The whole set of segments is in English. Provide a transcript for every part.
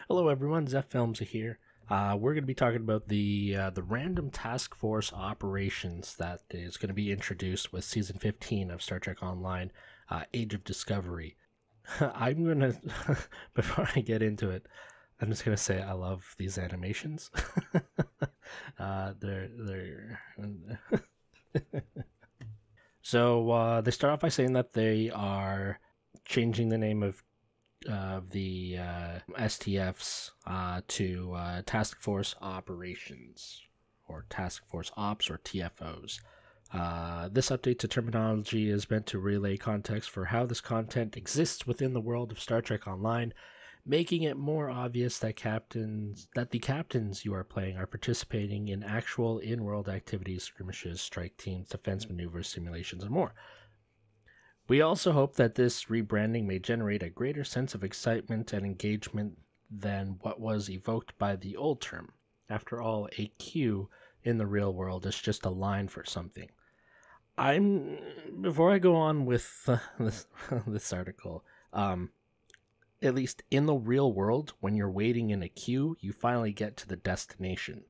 Hello everyone, ZEFilms here. We're going to be talking about the random task force operations that is going to be introduced with season 15 of Star Trek Online, Age of Discovery. I'm going to, before I get into it, I'm just going to say I love these animations. They're So they start off by saying that they are changing the name of the STFs to Task Force Operations, or Task Force Ops, or TFOs. This update to terminology is meant to relay context for how this content exists within the world of Star Trek Online, making it more obvious that the captains you are playing are participating in actual in-world activities, skirmishes, strike teams, defense maneuvers, simulations, and more. We also hope that this rebranding may generate a greater sense of excitement and engagement than what was evoked by the old term. After all, a Q in the real world is just a line for something. Before I go on with this article, at least in the real world, when you're waiting in a queue, you finally get to the destination.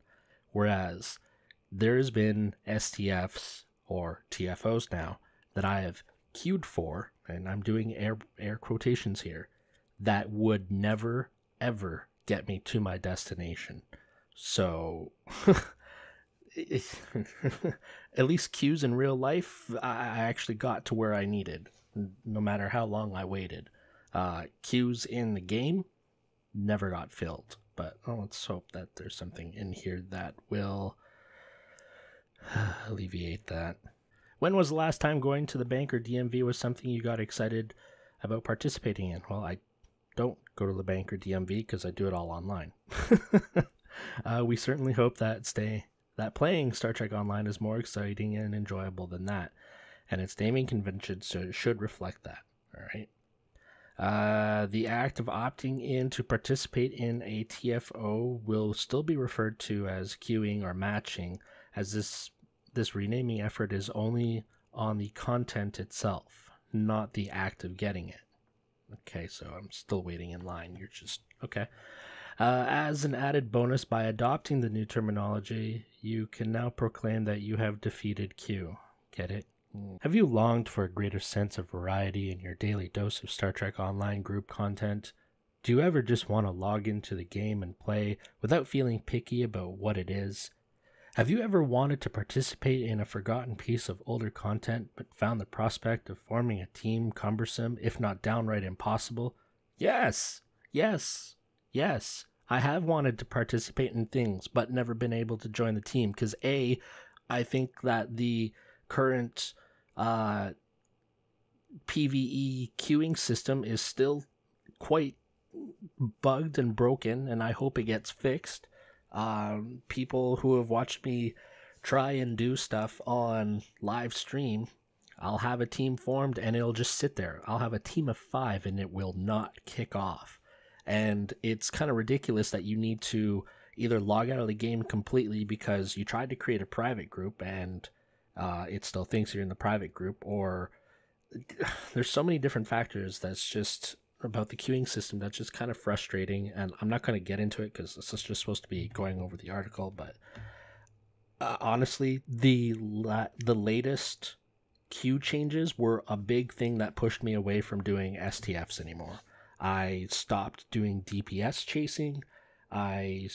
Whereas there's been STFs or TFOs now that I have queued for, and I'm doing air quotations here, that would never ever get me to my destination. So at least queues in real life, I actually got to where I needed, no matter how long I waited. Queues in the game never got filled, but let's hope that there's something in here that will alleviate that. When was the last time going to the bank or DMV was something you got excited about participating in? Well, I don't go to the bank or DMV because I do it all online. We certainly hope that playing Star Trek Online is more exciting and enjoyable than that, and its naming convention should reflect that. All right. The act of opting in to participate in a TFO will still be referred to as queuing or matching, as this renaming effort is only on the content itself, not the act of getting it. Okay, so I'm still waiting in line. You're just okay. As an added bonus, by adopting the new terminology, you can now proclaim that you have defeated Q. Get it? Have you longed for a greater sense of variety in your daily dose of Star Trek Online group content? Do you ever just want to log into the game and play without feeling picky about what it is? Have you ever wanted to participate in a forgotten piece of older content but found the prospect of forming a team cumbersome, if not downright impossible? Yes! Yes! Yes! I have wanted to participate in things but never been able to join the team because I think that the current PvE queuing system is still quite bugged and broken, and I hope it gets fixed. People who have watched me try and do stuff on live stream, I'll have a team formed and it'll just sit there. I'll have a team of 5 and it will not kick off. And it's kind of ridiculous that you need to either log out of the game completely because you tried to create a private group and it still thinks you're in the private group, or there's so many different factors that's just about the queuing system that's just kind of frustrating, and I'm not going to get into it because this is just supposed to be going over the article, but honestly, the latest queue changes were a big thing that pushed me away from doing STFs anymore. I stopped doing DPS chasing. It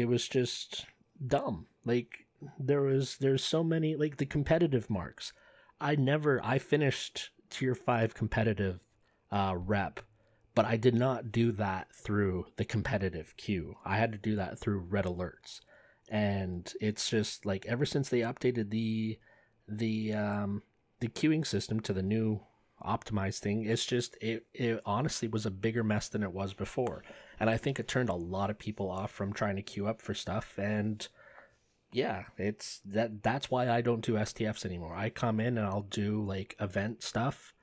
was just dumb. Like there's so many, like the competitive marks. I finished tier 5 competitive rep, but I did not do that through the competitive queue. I had to do that through red alerts, and it's just like ever since they updated the queuing system to the new optimized thing, it's just it honestly was a bigger mess than it was before, and I think it turned a lot of people off from trying to queue up for stuff. And yeah, that's why I don't do STFs anymore. I come in and I'll do like event stuff,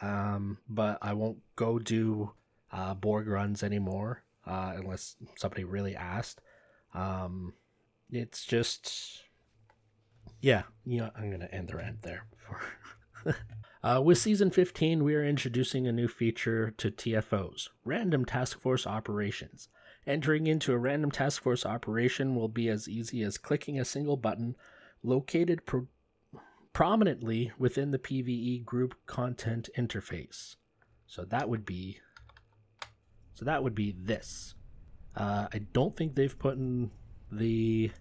but I won't go do Borg runs anymore unless somebody really asked. It's just, yeah, I'm gonna end the rant there before With Season 15, we are introducing a new feature to TFOs, Random Task Force Operations. Entering into a random task force operation will be as easy as clicking a single button located prominently within the PvE group content interface. So that would be this. I don't think they've put in the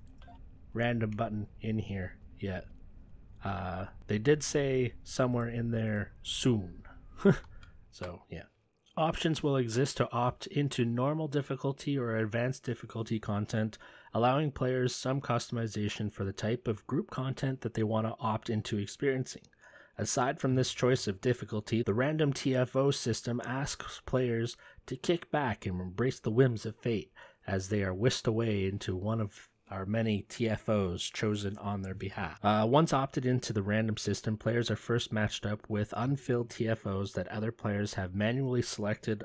random button in here yet. They did say somewhere in there soon. So yeah. Options will exist to opt into normal difficulty or advanced difficulty content, allowing players some customization for the type of group content that they want to opt into experiencing. Aside from this choice of difficulty, the random TFO system asks players to kick back and embrace the whims of fate as they are whisked away into one of our many TFOs chosen on their behalf. Once opted into the random system, players are first matched up with unfilled TFOs that other players have manually selected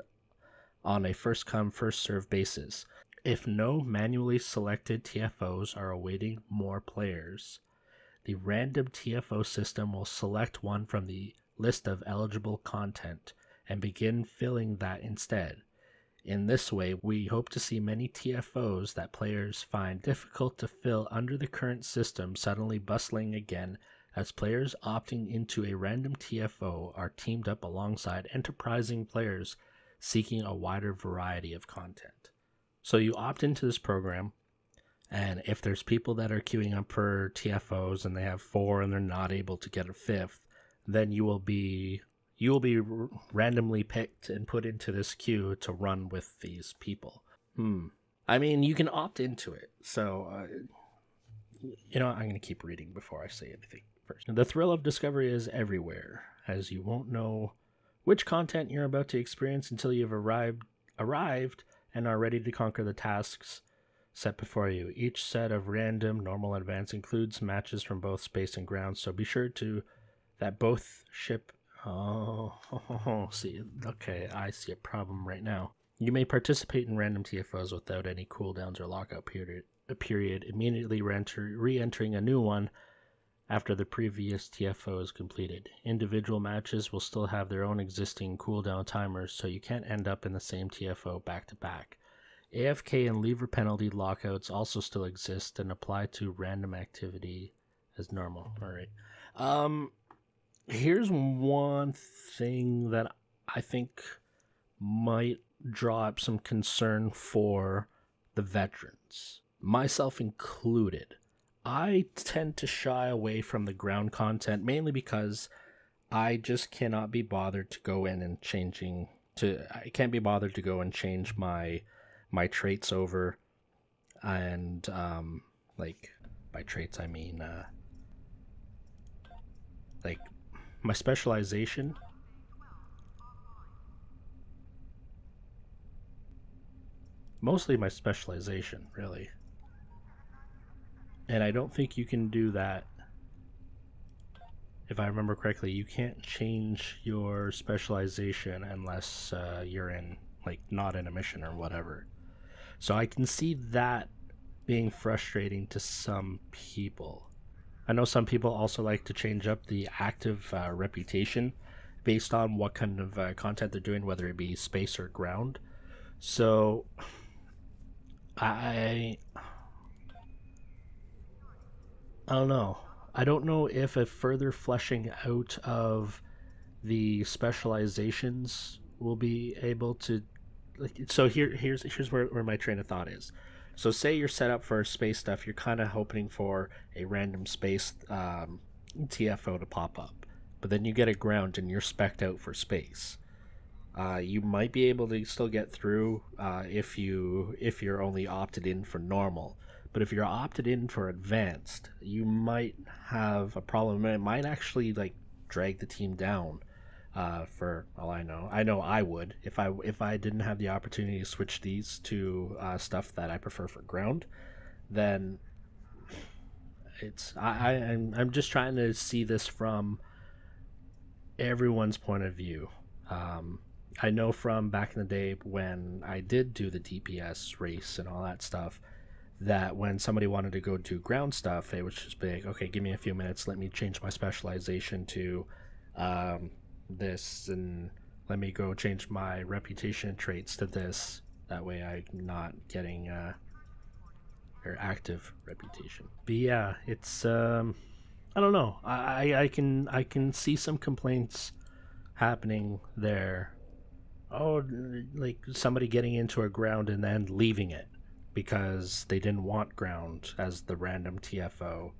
on a first-come, first-served basis. If no manually selected TFOs are awaiting more players, the random TFO system will select one from the list of eligible content and begin filling that instead. In this way, we hope to see many TFOs that players find difficult to fill under the current system suddenly bustling again, as players opting into a random TFO are teamed up alongside enterprising players seeking a wider variety of content. So you opt into this program, and if there's people that are queuing up for TFOs and they have 4 and they're not able to get a 5th, then you will be randomly picked and put into this queue to run with these people. I mean, you can opt into it. So, I'm going to keep reading before I say anything first. The thrill of discovery is everywhere, as you won't know which content you're about to experience until you've arrived and are ready to conquer the tasks set before you. Each set of random, normal, advanced includes matches from both space and ground, so be sure that both ship... see, okay, I see a problem right now. You may participate in random TFOs without any cooldowns or lockout period, immediately re-entering a new one after the previous TFO is completed. Individual matches will still have their own existing cooldown timers, so you can't end up in the same TFO back to back. AFK and lever penalty lockouts also still exist and apply to random activity as normal. Alright. Here's one thing that I think might draw up some concern for the veterans, myself included. I tend to shy away from the ground content mainly because I just cannot be bothered to go in and I can't be bothered to go and change my traits over, and by traits I mean my specialization. Mostly my specialization, really. And I don't think you can do that. If I remember correctly, you can't change your specialization unless you're in, not in a mission or whatever. So I can see that being frustrating to some people. I know some people also like to change up the active reputation based on what kind of content they're doing, whether it be space or ground. So I don't know. I don't know if a further fleshing out of the specializations will be able to... So here's where my train of thought is. So say you're set up for space stuff, you're kind of hoping for a random space TFO to pop up. But then you get a ground and you're spec'd out for space. You might be able to still get through if you're only opted in for normal. But if you're opted in for advanced, you might have a problem. It might actually drag the team down. For all I know I would if I didn't have the opportunity to switch these to stuff that I prefer for ground. Then I'm just trying to see this from everyone's point of view. I know from back in the day when I did do the DPS race and all that stuff, that when somebody wanted to go do ground stuff, it was just be like, okay, give me a few minutes, let me change my specialization to this, and let me go change my reputation traits to this. That way I'm not getting or active reputation. But yeah, it's I don't know. I can see some complaints happening there. Oh, like somebody getting into a ground and then leaving it because they didn't want ground as the random TFO,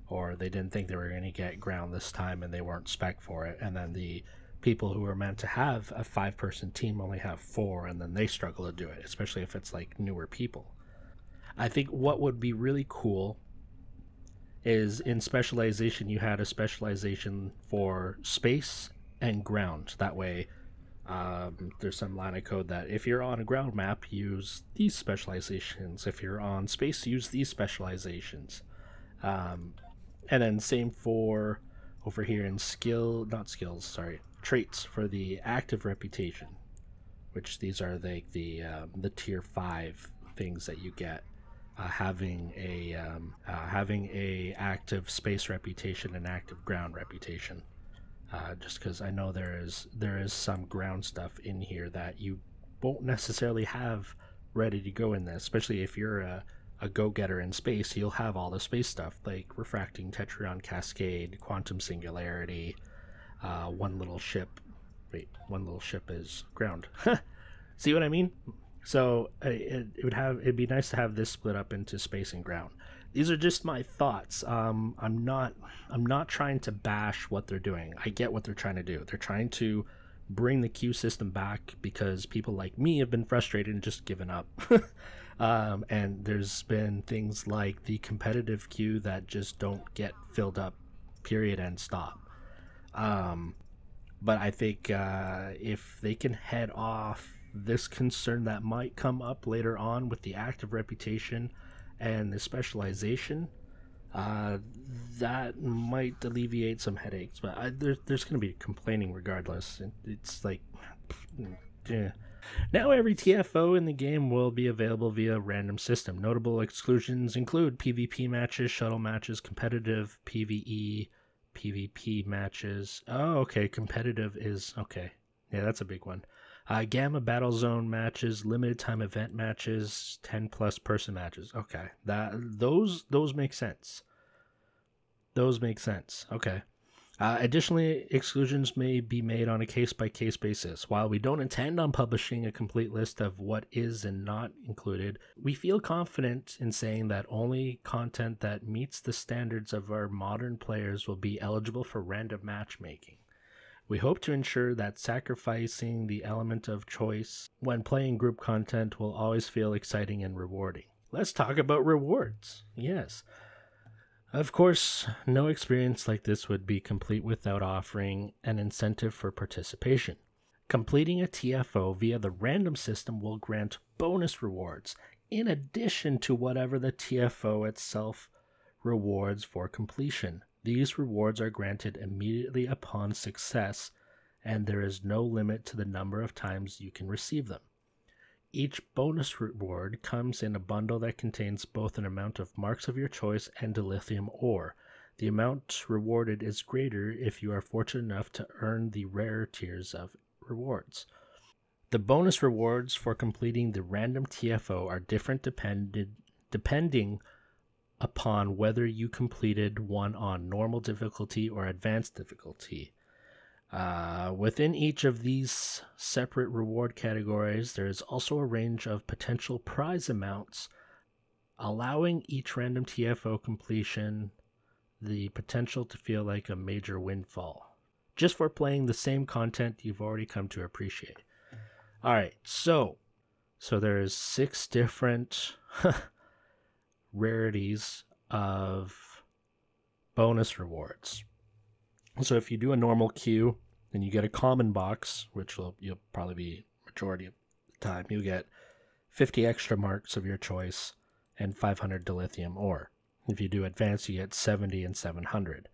or they didn't think they were going to get ground this time and they weren't spec for it, and then the people who were meant to have a 5-person team only have 4, and then they struggle to do it, especially if it's like newer people. I think what would be really cool is in specialization you had a specialization for space and ground. That way there's some line of code that if you're on a ground map, use these specializations. If you're on space, use these specializations. And then same for over here in traits for the active reputation, which these are the tier 5 things that you get. Having a active space reputation and active ground reputation. Just because I know there is some ground stuff in here that you won't necessarily have ready to go in this, especially if you're a go-getter in space. You'll have all the space stuff like refracting tetryon cascade, quantum singularity, one little ship is ground. See what I mean? So it'd be nice to have this split up into space and ground. These are just my thoughts. I'm not trying to bash what they're doing. I get what they're trying to do. They're trying to bring the queue system back because people like me have been frustrated and just given up. And there's been things like the competitive queue that just don't get filled up, period, and stop. But I think if they can head off this concern that might come up later on with the active reputation and the specialization, that might alleviate some headaches. But there's going to be complaining regardless. It's like, yeah. Now every TFO in the game will be available via random system. Notable exclusions include PvP matches, shuttle matches, competitive PvE, PvP matches. Oh, okay, competitive is okay. Yeah, that's a big one. Gamma battle zone matches, limited time event matches, 10+ person matches. Okay, those make sense. Those make sense. Okay. Additionally, exclusions may be made on a case-by-case basis. While we don't intend on publishing a complete list of what is and not included, we feel confident in saying that only content that meets the standards of our modern players will be eligible for random matchmaking. We hope to ensure that sacrificing the element of choice when playing group content will always feel exciting and rewarding. Let's talk about rewards. Yes. Of course, no experience like this would be complete without offering an incentive for participation. Completing a TFO via the random system will grant bonus rewards, in addition to whatever the TFO itself rewards for completion. These rewards are granted immediately upon success, and there is no limit to the number of times you can receive them. Each bonus reward comes in a bundle that contains both an amount of marks of your choice and dilithium ore. The amount rewarded is greater if you are fortunate enough to earn the rarer tiers of rewards. The bonus rewards for completing the random TFO are different depending upon whether you completed one on normal difficulty or advanced difficulty. Within each of these separate reward categories, there is also a range of potential prize amounts, allowing each random TFO completion the potential to feel like a major windfall, just for playing the same content you've already come to appreciate. Alright, so there's 6 different rarities of bonus rewards. So if you do a normal queue and you get a common box, which you'll probably be majority of the time, you get 50 extra marks of your choice and 500 dilithium ore. If you do advanced, you get 70 and 700.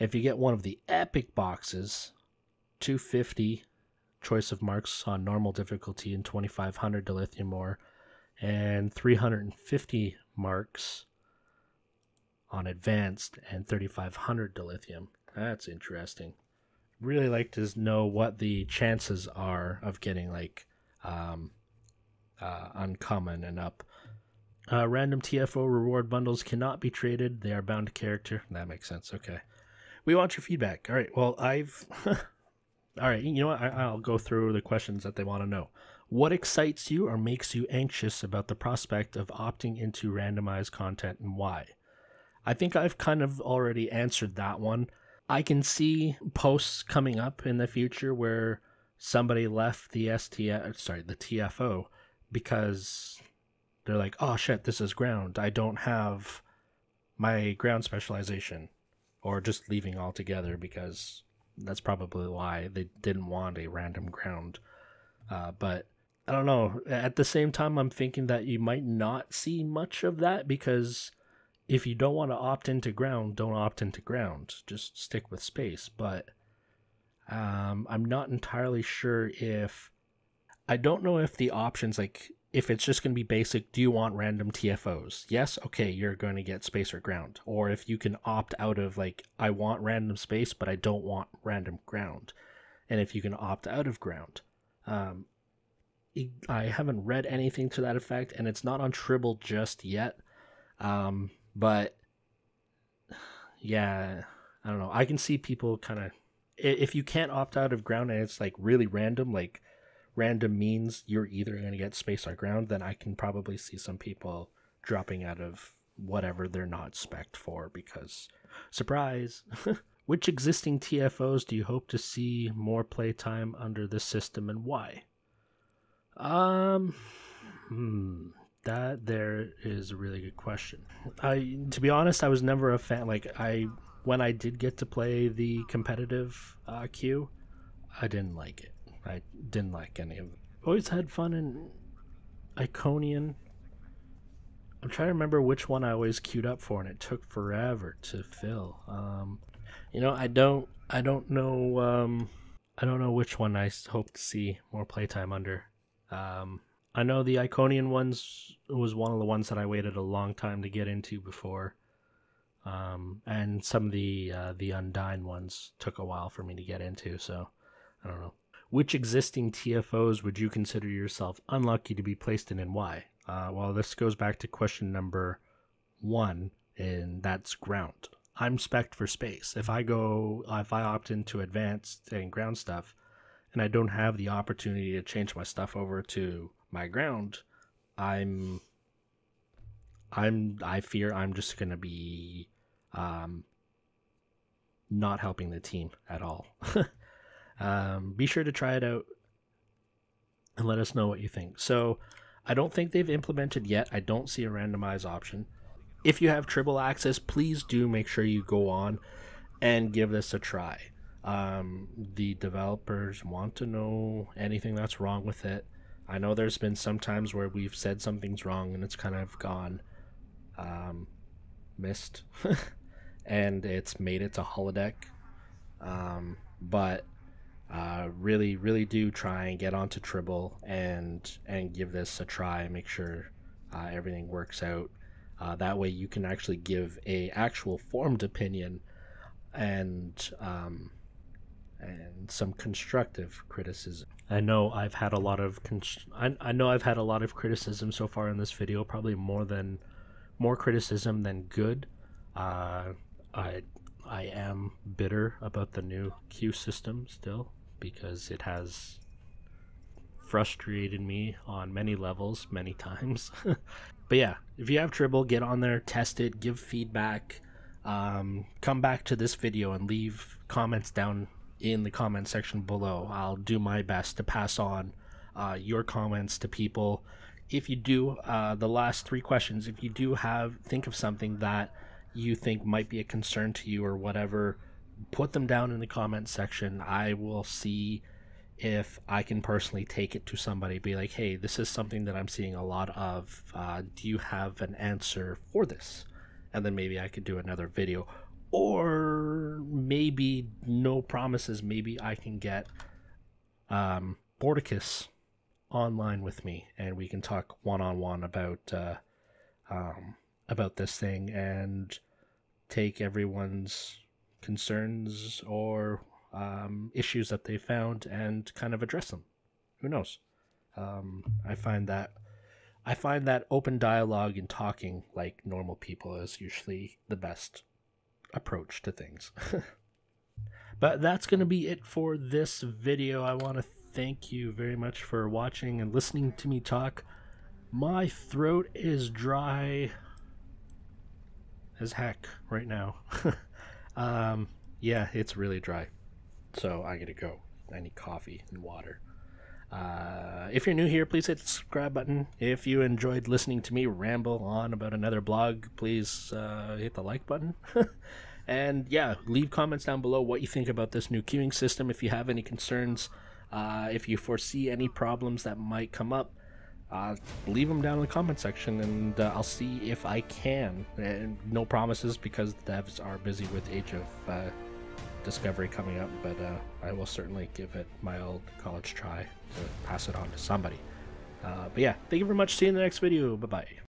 If you get one of the epic boxes, 250 choice of marks on normal difficulty and 2500 dilithium ore, and 350 marks on advanced and 3500 dilithium. That's interesting. really like to know what the chances are of getting like uncommon and up. Random TFO reward bundles cannot be traded. They are bound to character. That makes sense. Okay. We want your feedback. All right. Well, all right. You know what? I'll go through the questions that they want to know. What excites you or makes you anxious about the prospect of opting into randomized content, and why? I think I've kind of already answered that one. I can see posts coming up in the future where somebody left the the TFO because they're like, oh shit, this is ground. I don't have my ground specialization, or just leaving altogether because that's probably why they didn't want a random ground. But I don't know. At the same time, I'm thinking that you might not see much of that because if you don't want to opt into ground, don't opt into ground. Just stick with space. But I'm not entirely sure if... I don't know if the options, like, if it's just going to be basic, do you want random TFOs? Yes? Okay, you're going to get space or ground. Or if you can opt out of, like, I want random space, but I don't want random ground. And if you can opt out of ground. I haven't read anything to that effect, and it's not on Tribble just yet. But yeah, I don't know. I can see people kind of, if you can't opt out of ground and it's like really random, like random means you're either going to get space or ground, then I can probably see some people dropping out of whatever they're not spec'd for because, surprise! Which existing TFOs do you hope to see more playtime under this system, and why? That there is a really good question. To be honest, I was never a fan. When I did get to play the competitive queue, I didn't like it. I didn't like any of it. Always had fun in Iconian. I'm trying to remember which one I always queued up for, and it took forever to fill. I don't know. I don't know which one I hope to see more playtime under. I know the Iconian ones was one of the ones that I waited a long time to get into before. And some of the Undyne ones took a while for me to get into, so I don't know. Which existing TFOs would you consider yourself unlucky to be placed in, and why? Well, this goes back to question number 1, and that's ground. I'm spec'd for space. If I opt into advanced and ground stuff, and I don't have the opportunity to change my stuff over to my ground, I fear I'm just gonna be not helping the team at all. Be sure to try it out and let us know what you think. So I don't think they've implemented yet. I don't see a randomized option. If you have Tribble access, please do make sure you go on and give this a try. The developers want to know anything that's wrong with it. I know there's been some times where we've said something's wrong and it's kind of gone missed and it's made it to holodeck. But really do try and get onto Tribble and give this a try. Make sure everything works out. That way you can actually give a actual formed opinion and some constructive criticism. I know I've had a lot of criticism so far in this video, probably more criticism than good. I am bitter about the new queue system still because it has frustrated me on many levels, many times. But yeah, if you have Tribble, get on there, test it, give feedback. Come back to this video and leave comments down in the comment section below. I'll do my best to pass on your comments to people. If you do, the last 3 questions, if you do think of something that you think might be a concern to you or whatever, put them down in the comment section. I will see if I can personally take it to somebody, be like, hey, this is something that I'm seeing a lot of. Do you have an answer for this? And then maybe I could do another video. Or maybe, no promises, maybe I can get Borticus online with me and we can talk one-on-one about this thing and take everyone's concerns or issues that they found and kind of address them. Who knows? I find that open dialogue and talking like normal people is usually the best approach to things. But that's going to be it for this video. I want to thank you very much for watching and listening to me talk. My throat is dry as heck right now. Yeah, it's really dry. So I gotta go. I need coffee and water. If you're new here, please hit the subscribe button. If you enjoyed listening to me ramble on about another blog, please hit the like button. And yeah, leave comments down below what you think about this new queuing system. If you have any concerns, if you foresee any problems that might come up, leave them down in the comment section, and I'll see if I can. And no promises, because the devs are busy with Age of Discovery coming up, but I will certainly give it my old college try to pass it on to somebody. But yeah, thank you very much. See you in the next video. Bye bye.